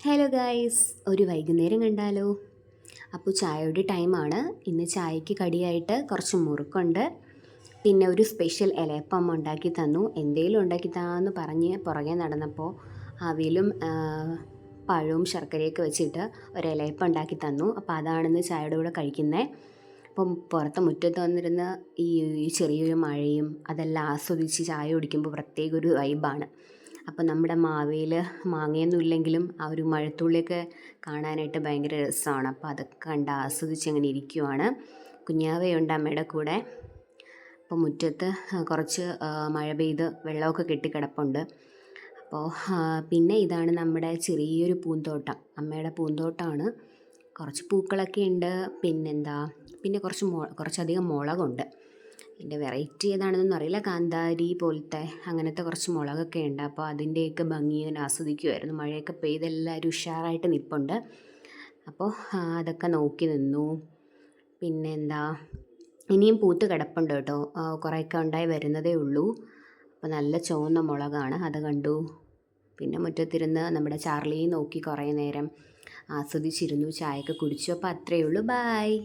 Hello guys, ഒരു വൈകുന്നേരം കണ്ടാലോ? അപ്പോൾ ചായയുടെ ടൈമാണ്. ഇന്ന് ചായക്ക് കടിയായിട്ട് കുറച്ച് മുറുക്കുണ്ട്, പിന്നെ ഒരു സ്പെഷ്യൽ ഇലയപ്പം ഉണ്ടാക്കി തന്നു. എന്തേലും ഉണ്ടാക്കി താന്ന് പറഞ്ഞ് പുറകെ നടന്നപ്പോൾ അവിലും പഴവും ശർക്കരയൊക്കെ വെച്ചിട്ട് ഒരു ഇലയപ്പം ഉണ്ടാക്കി തന്നു. അപ്പോൾ അതാണിന്ന് ചായയുടെ കൂടെ കഴിക്കുന്നത്. അപ്പം പുറത്ത് മുറ്റത്ത് വന്നിരുന്ന് ഈ ചെറിയൊരു മഴയും അതെല്ലാം ആസ്വദിച്ച് ചായ കുടിക്കുമ്പോൾ പ്രത്യേക ഒരു വൈബാണ്. അപ്പോൾ നമ്മുടെ മാവേൽ മാങ്ങയൊന്നും ഇല്ലെങ്കിലും ആ ഒരു മഴത്തുള്ളിയൊക്കെ കാണാനായിട്ട് ഭയങ്കര രസമാണ്. അപ്പോൾ അതൊക്കെ കണ്ട് ആസ്വദിച്ച് അങ്ങനെ ഇരിക്കുവാണ്. കുഞ്ഞാവയുണ്ട് അമ്മയുടെ കൂടെ. അപ്പോൾ മുറ്റത്ത് കുറച്ച് മഴ പെയ്ത് വെള്ളമൊക്കെ കെട്ടിക്കിടപ്പുണ്ട്. അപ്പോൾ പിന്നെ ഇതാണ് നമ്മുടെ ചെറിയൊരു പൂന്തോട്ടം, അമ്മയുടെ പൂന്തോട്ടമാണ്. കുറച്ച് പൂക്കളൊക്കെ ഉണ്ട്. പിന്നെ കുറച്ചധികം മുളകുണ്ട്. ഇതിൻ്റെ വെറൈറ്റി ഏതാണെന്നൊന്നും അറിയില്ല. കാന്താരി പോലത്തെ അങ്ങനത്തെ കുറച്ച് മുളകൊക്കെ ഉണ്ട്. അപ്പോൾ അതിൻ്റെയൊക്കെ ഭംഗി ഞാൻ ആസ്വദിക്കുമായിരുന്നു. മഴയൊക്കെ പെയ്ത് എല്ലാവരും ഉഷാറായിട്ട് നിൽപ്പുണ്ട്. അപ്പോൾ അതൊക്കെ നോക്കി നിന്നു. ഇനിയും പൂത്ത് കിടപ്പുണ്ട് കേട്ടോ. കുറേയൊക്കെ ഉണ്ടായി വരുന്നതേ ഉള്ളൂ. അപ്പോൾ നല്ല ചുവന്ന മുളകാണ്, അത് കണ്ടു. പിന്നെ മുറ്റത്തിരുന്ന് നമ്മുടെ ചാർലിയെ നോക്കി കുറേ നേരം ആസ്വദിച്ചിരുന്നു. ചായയൊക്കെ കുടിച്ചു. അപ്പോൾ അത്രയേ ഉള്ളൂ. ബായ്.